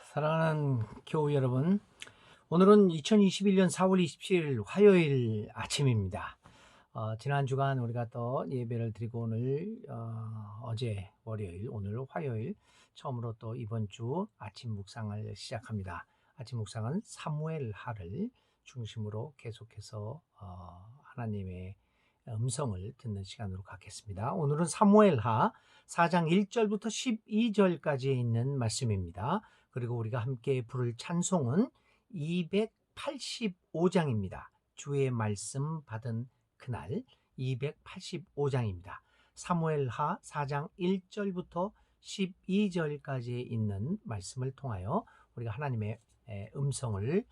사랑하는 교우 여러분, 오늘은 2021년 4월 27일 화요일 아침입니다. 지난 주간 우리가 또 예배를 드리고 오늘 어제 월요일, 오늘 화요일 처음으로 또 이번 주 아침 묵상을 시작합니다. 아침 묵상은 사무엘하를 중심으로 계속해서 하나님의 음성을 듣는 시간으로 갖겠습니다. 오늘은 사무엘하 4장 1절부터 12절까지에 있는 말씀입니다. 그리고 우리가 함께 부를 찬송은 285장입니다. 주의 말씀 받은 그날 285장입니다. 사무엘하 4장 1절부터 12절까지에 있는 말씀을 통하여 우리가 하나님의 음성을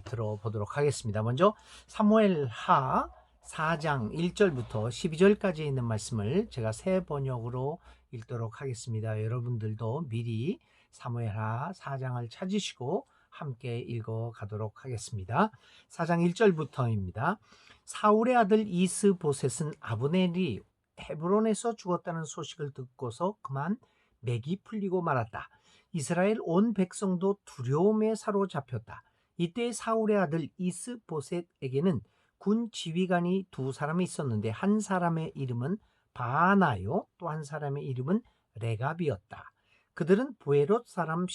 들어보도록 하겠습니다. 먼저 사무엘하 4장 1절부터 12절까지 있는 말씀을 제가 새 번역으로 읽도록 하겠습니다. 여러분들도 미리 사무엘하 4장을 찾으시고 함께 읽어 가도록 하겠습니다. 4장 1절부터입니다. 사울의 아들 이스보셋은 아브넬이 헤브론에서 죽었다는 소식을 듣고서 그만 맥이 풀리고 말았다. 이스라엘 온 백성도 두려움에 사로잡혔다. 이때 사울의 아들 이스보셋에게는 군 지휘관이 두 사람이 있었는데 한 사람의 이름은 바하나요, 또 한 사람의 이름은 레갑이었다. 그들은 부에롯 사람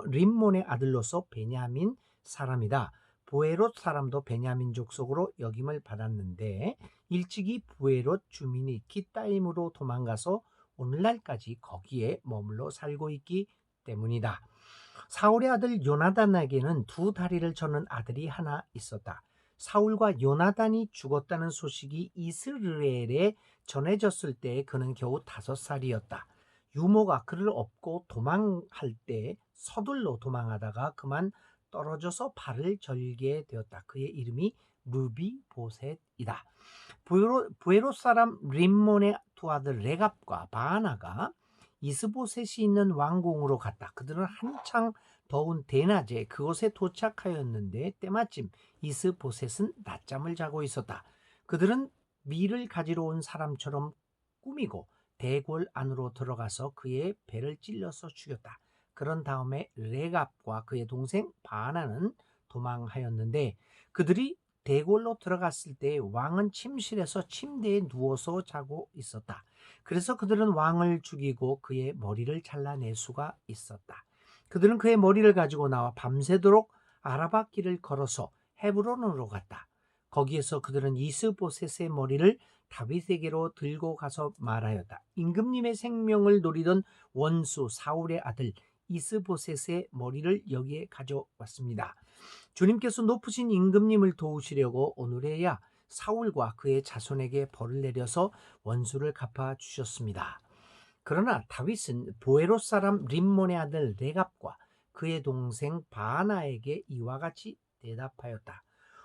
림몬의 아들로서 베냐민 사람이다. 부에롯 사람도 베냐민 족속으로 역임을 받았는데 일찍이 부에롯 주민이 기타임으로 도망가서 오늘날까지 거기에 머물러 살고 있기 때문이다. 사울의 아들 요나단에게는 두 다리를 저는 아들이 하나 있었다. 사울과 요나단이 죽었다는 소식이 이스라엘에 전해졌을 때 그는 겨우 5살이었다. 유모가 그를 업고 도망할 때 서둘러 도망하다가 그만 떨어져서 발을 절게 되었다. 그의 이름이 르비보셋이다. 부에롯 사람 림몬의 두 아들 레갑과 바하나가 이스보셋이 있는 왕궁으로 갔다. 그들은 한창 더운 대낮에 그곳에 도착하였는데 때마침 이스보셋은 낮잠을 자고 있었다. 그들은 밀을 가지러 온 사람처럼 꾸미고 대궐 안으로 들어가서 그의 배를 찔러서 죽였다. 그런 다음에 레갑과 그의 동생 바하나는 도망하였는데 그들이 대궐로 들어갔을 때 왕은 침실에서 침대에 누워서 자고 있었다. 그래서 그들은 왕을 죽이고 그의 머리를 잘라낼 수가 있었다. 그들은 그의 머리를 가지고 나와 밤새도록 아라바 길을 걸어서 헤브론으로 갔다. 거기에서 그들은 이스보셋의 머리를 다윗에게로 들고 가서 말하였다. 임금님의 생명을 노리던 원수 사울의 아들 이스보셋의 머리를 여기에 가져왔습니다. 주님께서 높으신 임금님을 도우시려고 오늘에야 사울과 그의 자손에게 벌을 내려서 원수를 갚아 주셨습니다. 그러나 다윗은 보에롯 사람 림몬의 아들 레갑과 그의 동생 바하나에게 이와 같이 대답하였다.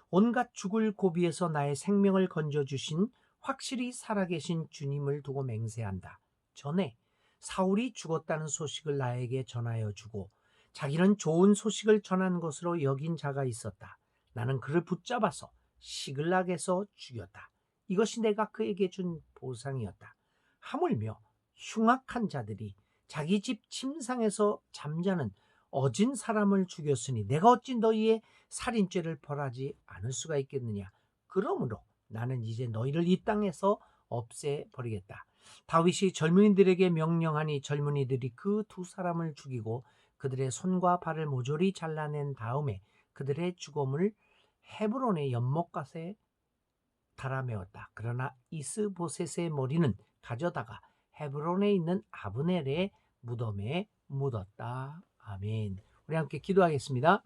온갖 죽을 고비에서 나의 생명을 건져주신 확실히 살아계신 주님을 두고 맹세한다. 전에 사울이 죽었다는 소식을 나에게 전하여 주고 자기는 좋은 소식을 전한 것으로 여긴 자가 있었다. 나는 그를 붙잡아서 시글락에서 죽였다. 이것이 내가 그에게 준 보상이었다. 하물며 흉악한 자들이 자기 집 침상에서 잠자는 어진 사람을 죽였으니 내가 어찌 너희의 살인죄를 벌하지 않을 수가 있겠느냐. 그러므로 나는 이제 너희를 이 땅에서 없애버리겠다. 다윗이 젊은이들에게 명령하니 젊은이들이 그 두 사람을 죽이고 그들의 손과 발을 모조리 잘라낸 다음에 그들의 죽음을 헤브론의 연못갓에 달아메었다. 그러나 이스보셋의 머리는 가져다가 헤브론에 있는 아브넬의 무덤에 묻었다. 아멘. 우리 함께 기도하겠습니다.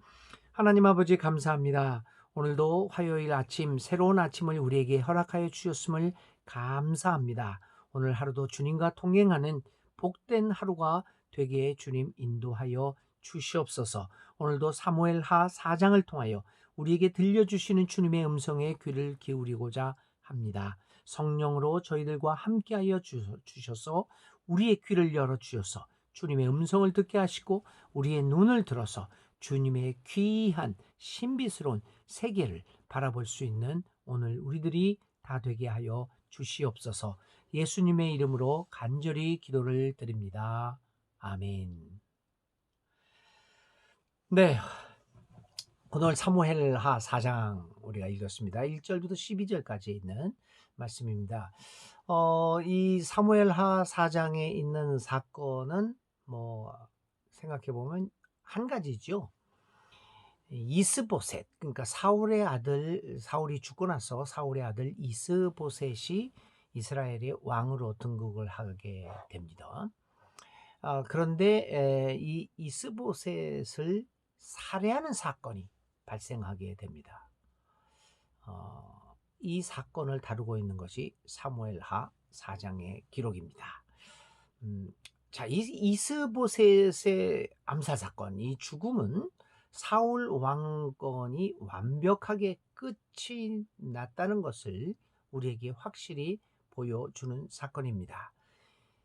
하나님 아버지 감사합니다. 오늘도 화요일 아침 새로운 아침을 우리에게 허락하여 주셨음을 감사합니다. 오늘 하루도 주님과 동행하는 복된 하루가 되게 주님 인도하여 주시옵소서. 오늘도 사무엘하 4장을 통하여 우리에게 들려주시는 주님의 음성에 귀를 기울이고자 합니다. 성령으로 저희들과 함께하여 주셔서 우리의 귀를 열어주셔서 주님의 음성을 듣게 하시고 우리의 눈을 들어서 주님의 귀한 신비스러운 세계를 바라볼 수 있는 오늘 우리들이 다 되게 하여 주시옵소서. 예수님의 이름으로 간절히 기도를 드립니다. 아멘. 네, 오늘 사무엘하 4장 우리가 읽었습니다. 1절부터 12절까지 있는 말씀입니다. 이 사무엘하 4장에 있는 사건은 뭐 생각해 보면 한 가지죠. 이스보셋, 그러니까 사울이 죽고 나서 사울의 아들 이스보셋이 이스라엘의 왕으로 등극을 하게 됩니다. 그런데 이 이스보셋을 살해하는 사건이 발생하게 됩니다. 이 사건을 다루고 있는 것이 사무엘하 4장의 기록입니다. 자, 이스보셋의 암살 사건, 이 죽음은 사울 왕건이 완벽하게 끝이 났다는 것을 우리에게 확실히 보여주는 사건입니다.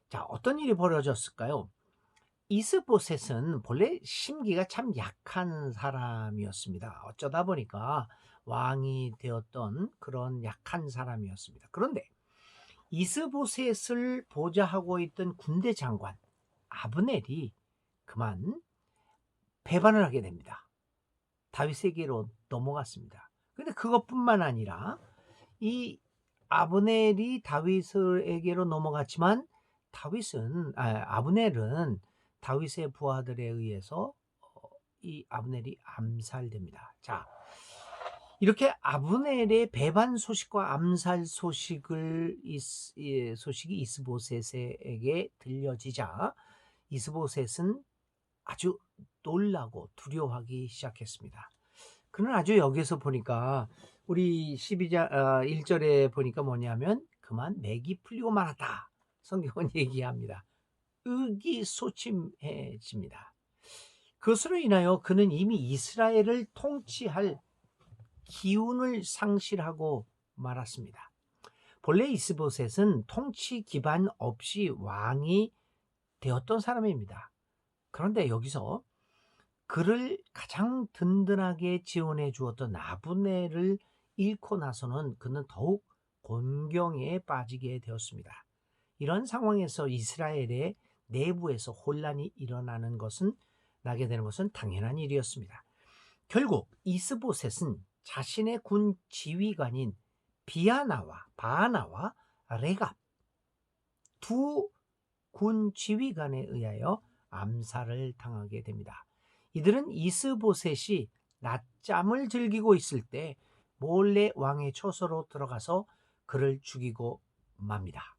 자, 어떤 일이 벌어졌을까요? 이스보셋은 본래 심기가 참 약한 사람이었습니다. 어쩌다 보니까 왕이 되었던 그런 약한 사람이었습니다. 그런데 이스보셋을 보좌하고 있던 군대 장관 아브넬이 그만 배반을 하게 됩니다. 다윗에게로 넘어갔습니다. 근데 그것뿐만 아니라 이 아브넬이 다윗에게로 넘어갔지만 아브넬은 다윗의 부하들에 의해서 이 아브넬이 암살됩니다. 자, 이렇게 아브넬의 배반 소식과 암살 소식이 이스보셋에게 들려지자 이스보셋은 아주 놀라고 두려워하기 시작했습니다. 그는 아주 여기서 보니까 우리 1절에 보니까 뭐냐면 그만 맥이 풀리고 말았다. 성경은 얘기합니다. 의기소침해집니다. 그것으로 인하여 그는 이미 이스라엘을 통치할 기운을 상실하고 말았습니다. 본래 이스보셋은 통치 기반 없이 왕이 되었던 사람입니다. 그런데 여기서 그를 가장 든든하게 지원해 주었던 아브넬을 잃고 나서는 그는 더욱 곤경에 빠지게 되었습니다. 이런 상황에서 이스라엘의 내부에서 혼란이 나게 되는 것은 당연한 일이었습니다. 결국 이스보셋은 자신의 군 지휘관인 바하나와 레갑 두 군 지휘관에 의하여 암살을 당하게 됩니다. 이들은 이스보셋이 낮잠을 즐기고 있을 때 몰래 왕의 처소로 들어가서 그를 죽이고 맙니다.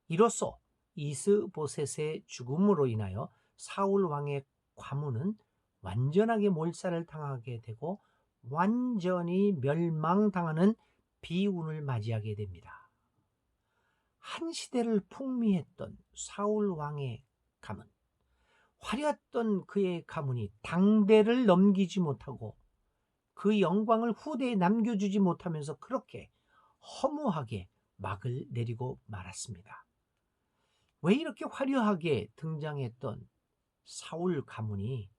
이로써 이스보셋의 죽음으로 인하여 사울 왕의 과문은 완전하게 몰살을 당하게 되고 완전히 멸망당하는 비운을 맞이하게 됩니다. 한 시대를 풍미했던 사울 왕의 가문, 화려했던 그의 가문이 당대를 넘기지 못하고 그 영광을 후대에 남겨주지 못하면서 그렇게 허무하게 막을 내리고 말았습니다. 왜 이렇게 화려하게 등장했던 사울 가문이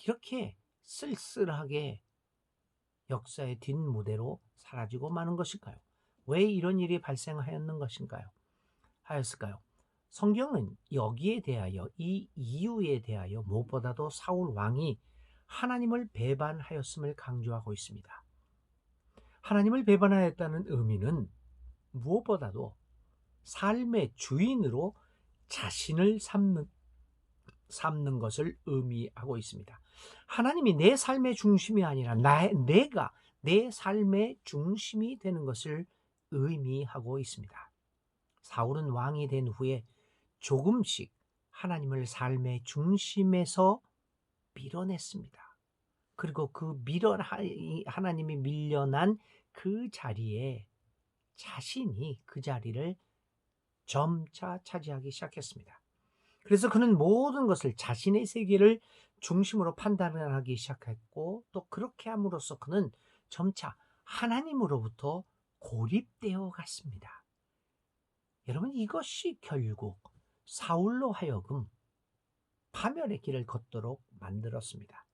이렇게 쓸쓸하게 역사의 뒷무대로 사라지고 마는 것일까요? 왜 이런 일이 하였을까요? 성경은 여기에 대하여, 이 이유에 대하여 무엇보다도 사울 왕이 하나님을 배반하였음을 강조하고 있습니다. 하나님을 배반하였다는 의미는 무엇보다도 삶의 주인으로 자신을 삼는 것을 의미하고 있습니다. 하나님이 내 삶의 중심이 아니라 내가 내 삶의 중심이 되는 것을 의미하고 있습니다. 사울은 왕이 된 후에 조금씩 하나님을 삶의 중심에서 밀어냈습니다. 그리고 하나님이 밀려난 그 자리에 자신이 그 자리를 점차 차지하기 시작했습니다. 그래서 그는 모든 것을 자신의 세계를 중심으로 판단하기 시작했고 또 그렇게 함으로써 그는 점차 하나님으로부터 고립되어 갔습니다. 여러분, 이것이 결국 사울로 하여금 파멸의 길을 걷도록 만들었습니다.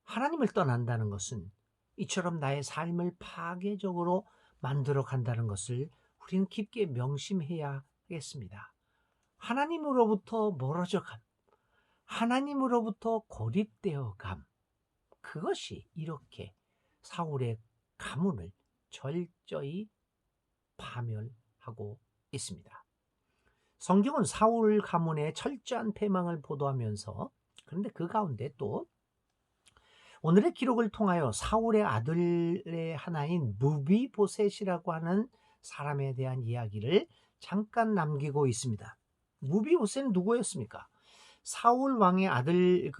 하나님을 떠난다는 것은 이처럼 나의 삶을 파괴적으로 만들어 간다는 것을 우리는 깊게 명심해야 하겠습니다. 하나님으로부터 멀어져 간, 하나님으로부터 고립되어 감, 그것이 이렇게 사울의 가문을 철저히 파멸하고 있습니다. 성경은 사울 가문의 철저한 패망을 보도하면서, 그런데 그 가운데 또 오늘의 기록을 통하여 사울의 아들의 하나인 무비보셋이라고 하는 사람에 대한 이야기를 잠깐 남기고 있습니다. 무비보셋은 누구였습니까? 사울 왕의 아들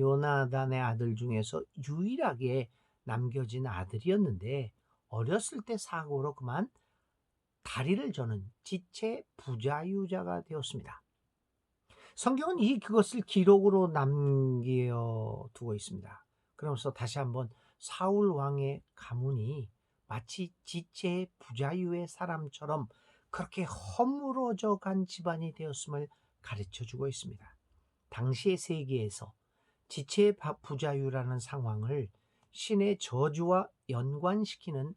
요나단의 아들 중에서 유일하게 남겨진 아들이었는데, 어렸을 때 사고로 그만 다리를 저는 지체 부자유자가 되었습니다. 성경은 그것을 기록으로 남겨두고 있습니다. 그러면서 다시 한번 사울 왕의 가문이 마치 지체 부자유의 사람처럼 그렇게 허물어져 간 집안이 되었음을 가르쳐 주고 있습니다. 당시의 세계에서 지체 부자유라는 상황을 신의 저주와 연관시키는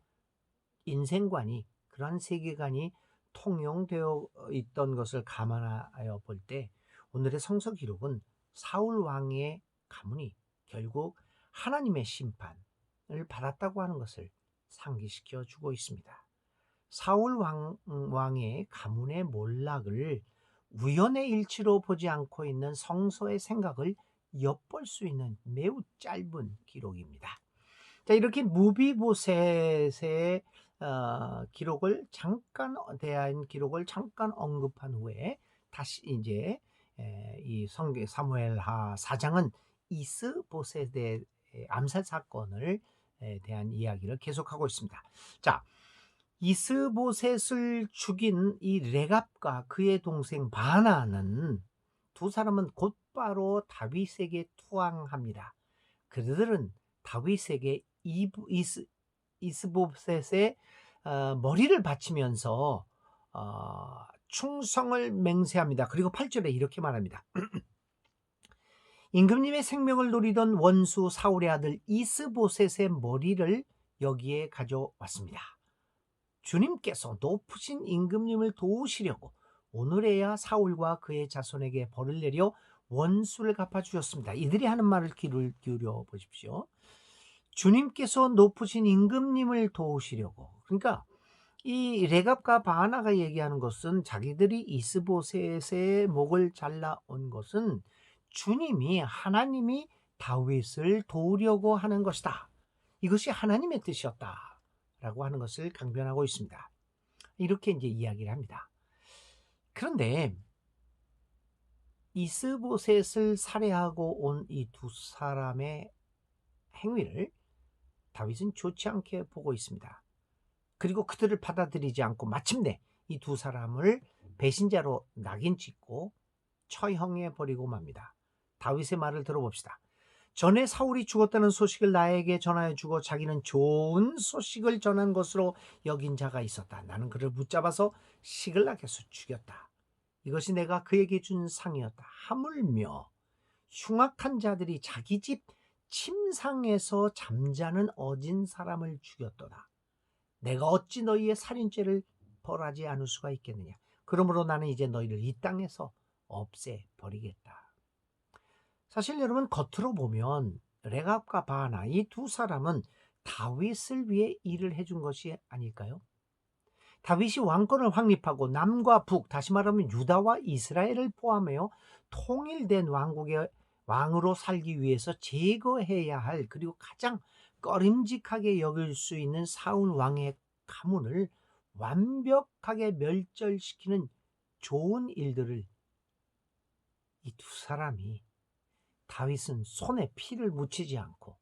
인생관이, 그러한 세계관이 통용되어 있던 것을 감안하여 볼 때 오늘의 성서 기록은 사울 왕의 가문이 결국 하나님의 심판을 받았다고 하는 것을 상기시켜 주고 있습니다. 사울 왕의 가문의 몰락을 우연의 일치로 보지 않고 있는 성서의 생각을 엿볼 수 있는 매우 짧은 기록입니다. 자, 이렇게 무비보셋의 대한 기록을 잠깐 언급한 후에 다시 이제 이 사무엘하 4장은 이스보셋의 암살 사건을 대한 이야기를 계속하고 있습니다. 자, 이스보셋을 죽인 이 레갑과 그의 동생 바나는 두 사람은 곧바로 다윗에게 투항합니다. 그들은 다윗에게 이스보셋의 머리를 바치면서 충성을 맹세합니다. 그리고 8절에 이렇게 말합니다. 임금님의 생명을 노리던 원수 사울의 아들 이스보셋의 머리를 여기에 가져왔습니다. 주님께서 높으신 임금님을 도우시려고 오늘에야 사울과 그의 자손에게 벌을 내려 원수를 갚아주셨습니다. 이들이 하는 말을 귀를 기울여 보십시오. 주님께서 높으신 임금님을 도우시려고. 그러니까 이 레갑과 바나가 얘기하는 것은 자기들이 이스보셋의 목을 잘라온 것은 하나님이 다윗을 도우려고 하는 것이다. 이것이 하나님의 뜻이었다라고 하는 것을 강변하고 있습니다. 이렇게 이제 이야기를 합니다. 그런데 이스보셋을 살해하고 온 이 두 사람의 행위를 다윗은 좋지 않게 보고 있습니다. 그리고 그들을 받아들이지 않고 마침내 이 두 사람을 배신자로 낙인 찍고 처형해 버리고 맙니다. 다윗의 말을 들어봅시다. 전에 사울이 죽었다는 소식을 나에게 전하여 주고 자기는 좋은 소식을 전한 것으로 여긴 자가 있었다. 나는 그를 붙잡아서 시글락에서 죽였다. 이것이 내가 그에게 준 상이었다. 하물며 흉악한 자들이 자기 집 침상에서 잠자는 어진 사람을 죽였도다. 내가 어찌 너희의 살인죄를 벌하지 않을 수가 있겠느냐. 그러므로 나는 이제 너희를 이 땅에서 없애버리겠다. 사실 여러분, 겉으로 보면 레갑과 바나 이 두 사람은 다윗을 위해 일을 해준 것이 아닐까요? 다윗이 왕권을 확립하고 남과 북, 다시 말하면 유다와 이스라엘을 포함하여 통일된 왕국의 왕으로 살기 위해서 제거해야 할, 그리고 가장 꺼림직하게 여길 수 있는 사울 왕의 가문을 완벽하게 멸절시키는 좋은 일들을 이 두 사람이, 다윗은 손에 피를 묻히지 않고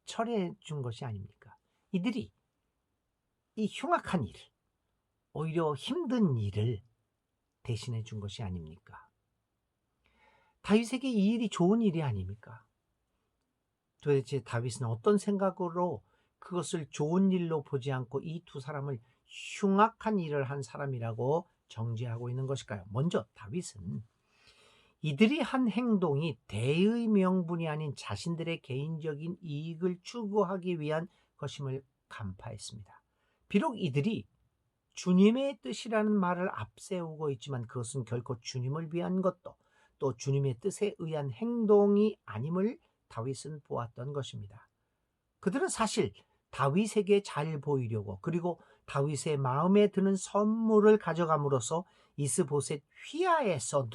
철회해 준 것이 아닙니까? 이들이 이 흉악한 일, 오히려 힘든 일을 대신해 준 것이 아닙니까? 다윗에게 이 일이 좋은 일이 아닙니까? 도대체 다윗은 어떤 생각으로 그것을 좋은 일로 보지 않고 이 두 사람을 흉악한 일을 한 사람이라고 정죄하고 있는 것일까요? 먼저 다윗은 이들이 한 행동이 대의 명분이 아닌 자신들의 개인적인 이익을 추구하기 위한 것임을 간파했습니다. 비록 이들이 주님의 뜻이라는 말을 앞세우고 있지만 그것은 결코 주님을 위한 것도 또 주님의 뜻에 의한 행동이 아님을 다윗은 보았던 것입니다. 그들은 사실 다윗에게 잘 보이려고 그리고 다윗의 마음에 드는 선물을 가져감으로써 이스보셋 휘하에서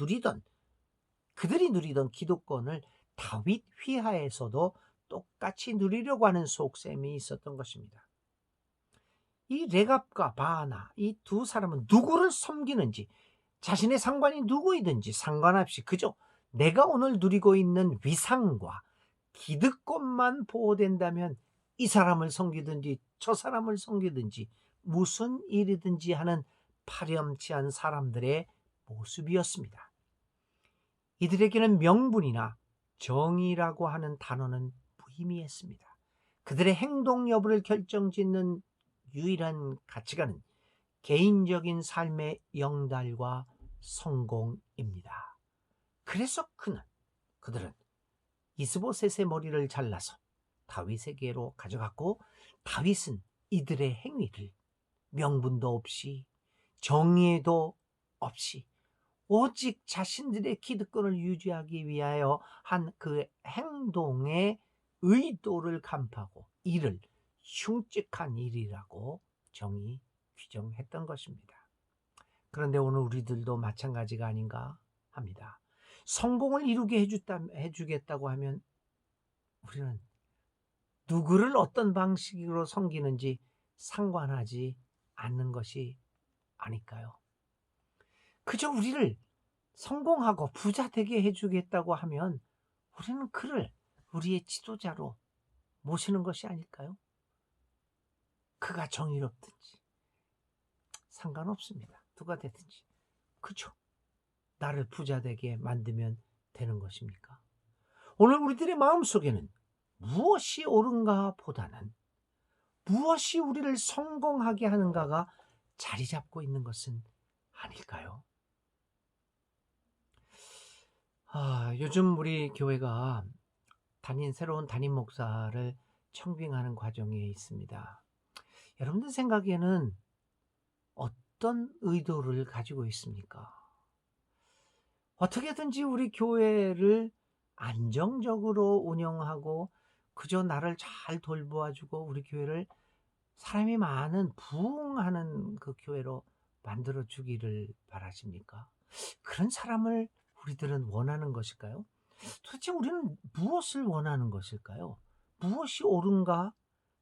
그들이 누리던 기득권을 다윗 휘하에서도 똑같이 누리려고 하는 속셈이 있었던 것입니다. 이 레갑과 바하나 이 두 사람은 누구를 섬기는지 자신의 상관이 누구이든지 상관없이 그저 내가 오늘 누리고 있는 위상과 기득권만 보호된다면 이 사람을 섬기든지 저 사람을 섬기든지 무슨 일이든지 하는 파렴치한 사람들의 모습이었습니다. 이들에게는 명분이나 정의라고 하는 단어는 무의미했습니다. 그들의 행동 여부를 결정짓는 유일한 가치관은 개인적인 삶의 영달과 성공입니다. 그래서 그들은 이스보셋의 머리를 잘라서 다윗에게로 가져갔고 다윗은 이들의 행위를 명분도 없이 정의도 없이 오직 자신들의 기득권을 유지하기 위하여 한 그 행동의 의도를 간파하고 이를 흉측한 일이라고 규정했던 것입니다. 그런데 오늘 우리들도 마찬가지가 아닌가 합니다. 성공을 이루게 해주겠다고 하면 우리는 누구를 어떤 방식으로 섬기는지 상관하지 않는 것이 아닐까요? 그저 우리를 성공하고 부자 되게 해주겠다고 하면 우리는 그를 우리의 지도자로 모시는 것이 아닐까요? 그가 정의롭든지 상관없습니다. 누가 되든지. 그죠? 나를 부자 되게 만들면 되는 것입니까? 오늘 우리들의 마음속에는 무엇이 옳은가 보다는 무엇이 우리를 성공하게 하는가가 자리 잡고 있는 것은 아닐까요? 요즘 우리 교회가 새로운 담임 목사를 청빙하는 과정에 있습니다. 여러분들 생각에는 어떤 의도를 가지고 있습니까? 어떻게든지 우리 교회를 안정적으로 운영하고 그저 나를 잘 돌보아주고 우리 교회를 사람이 많은 부흥하는 그 교회로 만들어주기를 바라십니까? 그런 사람을 우리들은 원하는 것일까요? 도대체 우리는 무엇을 원하는 것일까요? 무엇이 옳은가?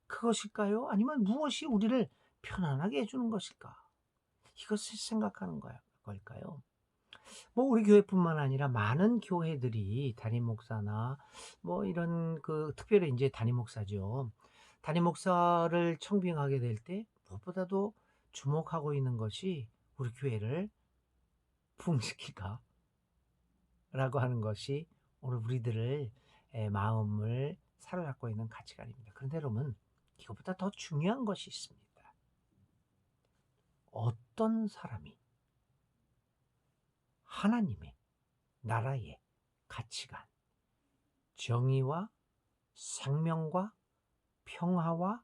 그것일까요? 아니면 무엇이 우리를 편안하게 해주는 것일까? 이것을 생각하는 걸까요? 우리 교회뿐만 아니라 많은 교회들이 담임 목사나 이런 특별히 이제 담임 목사죠. 담임 목사를 청빙하게 될 때 무엇보다도 주목하고 있는 것이 우리 교회를 부흥시킬까? 라고 하는 것이 오늘 우리들을 마음을 사로잡고 있는 가치관입니다. 그런데 여러분, 이것보다 더 중요한 것이 있습니다. 어떤 사람이 하나님의 나라의 가치관, 정의와 생명과 평화와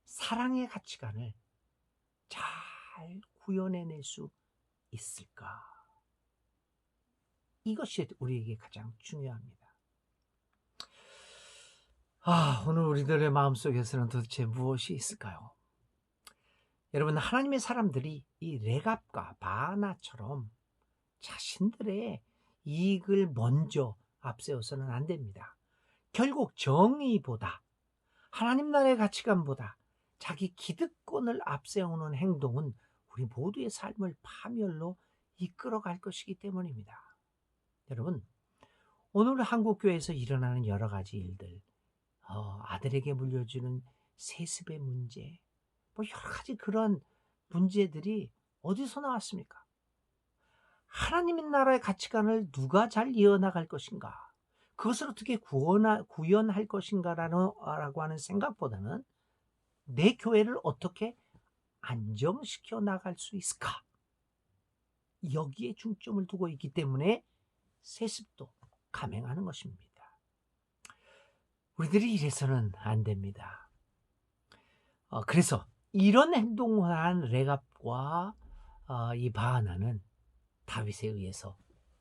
사랑의 가치관을 잘 구현해낼 수 있을까? 이것이 우리에게 가장 중요합니다. 오늘 우리들의 마음속에서는 도대체 무엇이 있을까요? 여러분, 하나님의 사람들이 이 레갑과 바나처럼 자신들의 이익을 먼저 앞세워서는 안 됩니다. 결국 정의보다 하나님 나라의 가치관보다 자기 기득권을 앞세우는 행동은 우리 모두의 삶을 파멸로 이끌어갈 것이기 때문입니다. 여러분, 오늘 한국교회에서 일어나는 여러 가지 일들, 아들에게 물려주는 세습의 문제, 여러 가지 그런 문제들이 어디서 나왔습니까? 하나님의 나라의 가치관을 누가 잘 이어나갈 것인가? 그것을 어떻게 구현할 것인가라고 하는 생각보다는 내 교회를 어떻게 안정시켜 나갈 수 있을까? 여기에 중점을 두고 있기 때문에 세습도 감행하는 것입니다. 우리들이 이래서는 안 됩니다. 그래서 이런 행동을 한 레갑과 이 바하나는 다윗에 의해서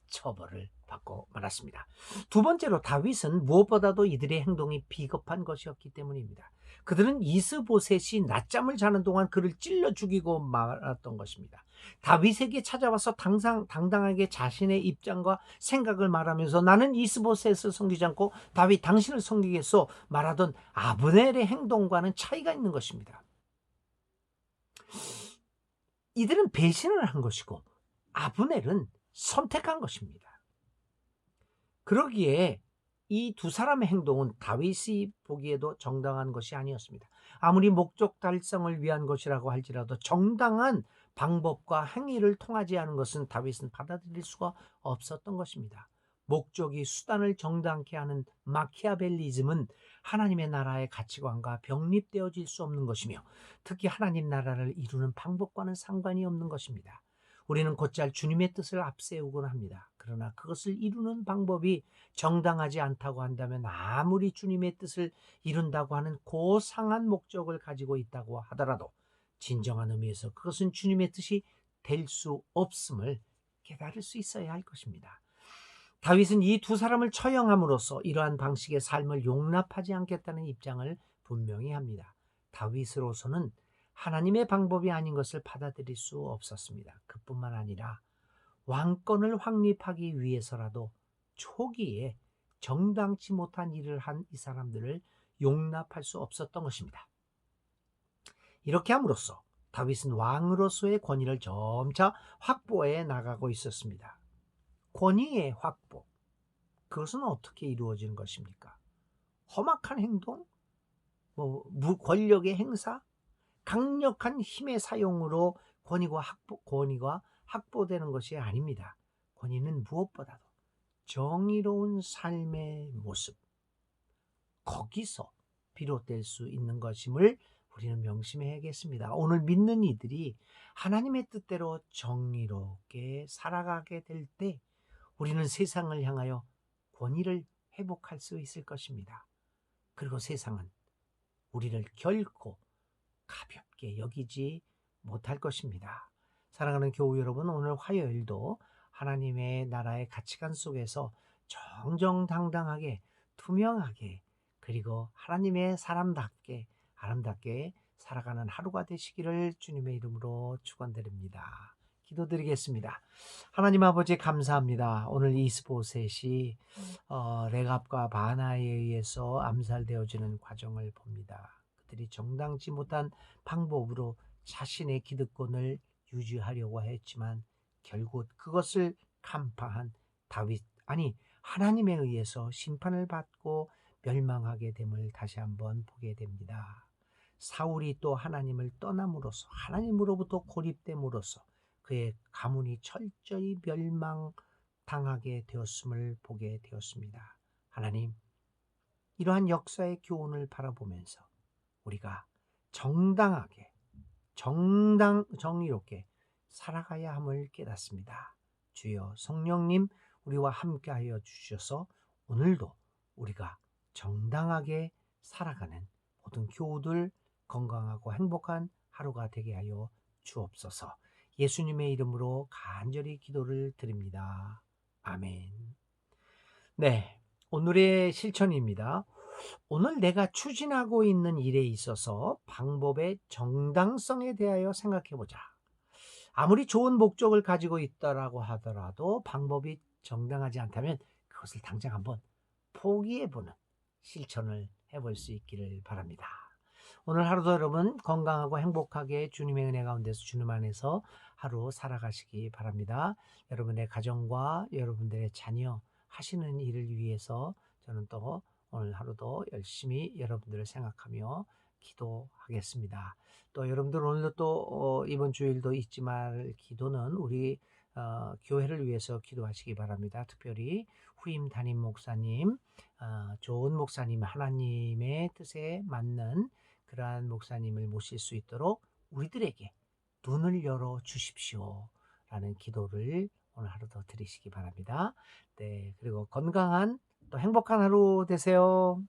처벌을 받고 말았습니다. 두 번째로 다윗은 무엇보다도 이들의 행동이 비겁한 것이었기 때문입니다. 그들은 이스보셋이 낮잠을 자는 동안 그를 찔러 죽이고 말았던 것입니다. 다윗에게 찾아와서 당당하게 자신의 입장과 생각을 말하면서 나는 이스보셋을 섬기지 않고 다윗 당신을 섬기겠소 말하던 아브넬의 행동과는 차이가 있는 것입니다. 이들은 배신을 한 것이고 아브넬은 선택한 것입니다. 그러기에 이 두 사람의 행동은 다윗이 보기에도 정당한 것이 아니었습니다. 아무리 목적 달성을 위한 것이라고 할지라도 정당한 방법과 행위를 통하지 않은 것은 다윗은 받아들일 수가 없었던 것입니다. 목적이 수단을 정당케 하는 마키아벨리즘은 하나님의 나라의 가치관과 병립되어질 수 없는 것이며 특히 하나님 나라를 이루는 방법과는 상관이 없는 것입니다. 우리는 곧잘 주님의 뜻을 앞세우곤 합니다. 그러나 그것을 이루는 방법이 정당하지 않다고 한다면 아무리 주님의 뜻을 이룬다고 하는 고상한 목적을 가지고 있다고 하더라도 진정한 의미에서 그것은 주님의 뜻이 될 수 없음을 깨달을 수 있어야 할 것입니다. 다윗은 이 두 사람을 처형함으로써 이러한 방식의 삶을 용납하지 않겠다는 입장을 분명히 합니다. 다윗으로서는 하나님의 방법이 아닌 것을 받아들일 수 없었습니다. 그뿐만 아니라 왕권을 확립하기 위해서라도 초기에 정당치 못한 일을 한 이 사람들을 용납할 수 없었던 것입니다. 이렇게 함으로써 다윗은 왕으로서의 권위를 점차 확보해 나가고 있었습니다. 권위의 확보, 그것은 어떻게 이루어지는 것입니까? 험악한 행동? 권력의 행사? 강력한 힘의 사용으로 권위가 확보되는 것이 아닙니다. 권위는 무엇보다도 정의로운 삶의 모습, 거기서 비롯될 수 있는 것임을 우리는 명심해야겠습니다. 오늘 믿는 이들이 하나님의 뜻대로 정의롭게 살아가게 될 때 우리는 세상을 향하여 권위를 회복할 수 있을 것입니다. 그리고 세상은 우리를 결코 가볍게 여기지 못할 것입니다. 사랑하는 교우 여러분, 오늘 화요일도 하나님의 나라의 가치관 속에서 정정당당하게, 투명하게, 그리고 하나님의 사람답게, 아름답게 살아가는 하루가 되시기를 주님의 이름으로 축원드립니다. 기도드리겠습니다. 하나님 아버지 감사합니다. 오늘 이스보셋이 레갑과 바나에 의해서 암살되어지는 과정을 봅니다. 그들이 정당치 못한 방법으로 자신의 기득권을 유지하려고 했지만 결국 그것을 간파한 다윗, 하나님에 의해서 심판을 받고 멸망하게 됨을 다시 한번 보게 됩니다. 사울이 또 하나님을 떠남으로써 하나님으로부터 고립됨으로써 그의 가문이 철저히 멸망당하게 되었음을 보게 되었습니다. 하나님, 이러한 역사의 교훈을 바라보면서 우리가 정당하게, 정의롭게 살아가야 함을 깨닫습니다. 주여 성령님, 우리와 함께하여 주셔서 오늘도 우리가 정당하게 살아가는 모든 교우들 건강하고 행복한 하루가 되게 하여 주옵소서. 예수님의 이름으로 간절히 기도를 드립니다. 아멘. 네, 오늘의 실천입니다. 오늘 내가 추진하고 있는 일에 있어서 방법의 정당성에 대하여 생각해보자. 아무리 좋은 목적을 가지고 있다라고 하더라도 방법이 정당하지 않다면 그것을 당장 한번 포기해보는 실천을 해볼 수 있기를 바랍니다. 오늘 하루도 여러분 건강하고 행복하게 주님의 은혜 가운데서 주님 안에서 하루 살아가시기 바랍니다. 여러분의 가정과 여러분들의 자녀 하시는 일을 위해서 저는 또 오늘 하루도 열심히 여러분들을 생각하며 기도하겠습니다. 또 여러분들 오늘도 또 이번 주일도 잊지 말 기도는 우리 교회를 위해서 기도하시기 바랍니다. 특별히 후임 담임 목사님, 좋은 목사님, 하나님의 뜻에 맞는 그러한 목사님을 모실 수 있도록 우리들에게 눈을 열어 주십시오 라는 기도를 오늘 하루도 드리시기 바랍니다. 네, 그리고 건강한 또 행복한 하루 되세요.